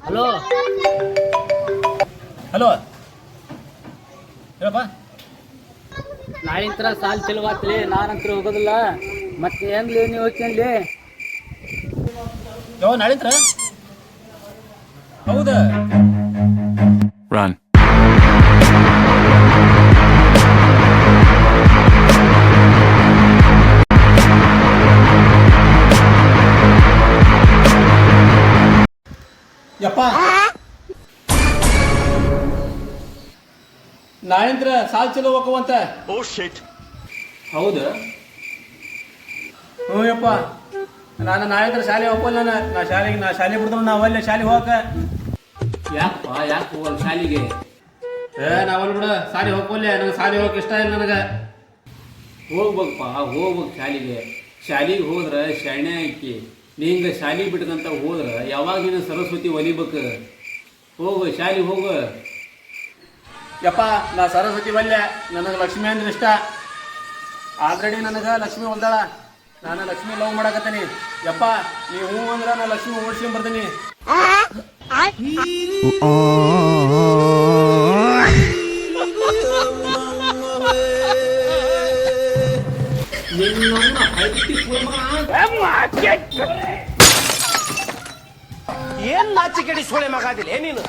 Hello hello ಹೇಳಪ್ಪ. ನಾಳಿಂತ್ರ ಸಾಲ್ ಚಲುವಾತ್ಲಿ, ನಾನಂತ್ರ ಹೋಗೋದಿಲ್ಲ. ಮತ್ತೆ ಹೆಂಗ್ಲಿ ನೀವು ಹೋಗ್ತೇನ್ಲಿ? ಯಾವ ನಾಳಿಂತ್ರ? ಹೌದಾ? Run. ಯಪ್ಪ ನಾಳಿಂತ್ರ ಸಾಲ್ ಚಲೋ ಹೋಗುವಂತ. ಹೌದು. ಹ್ಞೂ ಯಪ್ಪ, ನಾನು ನಾಳಿಂತ್ರ ಶಾಲೆ ಹೋಗಲ್ಲ. ನಾ ಶಾಲೆ ಬಿಡ್ತಾವ. ನಾವು ಅಲ್ಲೇ ಶಾಲೆಗೆ ಹೋಗಕ. ಯಾಕಪ್ಪ ಯಾಕೆ ಹೋಗಲ್ಲ ಶಾಲಿಗೆ? ನಾವಲ್ಲಿ ಬಿಡ ಶಾಲೆ ಹೋಗ್ಕೊಲ್ಲೆ. ನಂಗೆ ಶಾಲೆ ಹೋಗಕ್ಕೆ ಇಷ್ಟ ಇಲ್ಲ ನನಗೆ. ಹೋಗ್ಬೇಕಪ್ಪ, ಹೋಗ್ಬೇಕು ಶಾಲಿಗೆ. ಶಾಲಿಗೆ ಹೋದ್ರೆ ಶಾಣೆ ಆಕಿ. ನಿಂಗೆ ಶಾಲಿಗೆ ಬಿಟ್ಕಂತ ಹೋದ್ರೆ ಯಾವಾಗ ನೀನು ಸರಸ್ವತಿ ಒಲಿಬೇಕು. ಹೋಗು ಶಾಲಿಗೆ ಹೋಗು. ಯಪ್ಪ, ನಾ ಸರಸ್ವತಿ ಬಲ್ಲೆ. ನನಗೆ ಲಕ್ಷ್ಮಿ ಅಂದ್ರೆ ಇಷ್ಟ. ಆಲ್ರೆಡಿ ನನಗೆ ಲಕ್ಷ್ಮಿ ಹೊಲ್ದಾಳ. ನಾನು ಲಕ್ಷ್ಮಿ ಲವ್ ಮಾಡಕತ್ತೀನಿ. ಯಪ್ಪ, ನೀವು ಹ್ಞೂ ಅಂದ್ರೆ ನಾನು ಲಕ್ಷ್ಮಿ ಓಡಿಸ್ಕೊಂಡ್ ಬರ್ತೀನಿ. ಏನ್ ನಾಚಿಕೆಡಿ ಸೋಳೆ ಮಗ ಅದಿಲ್ಲ ನೀನು?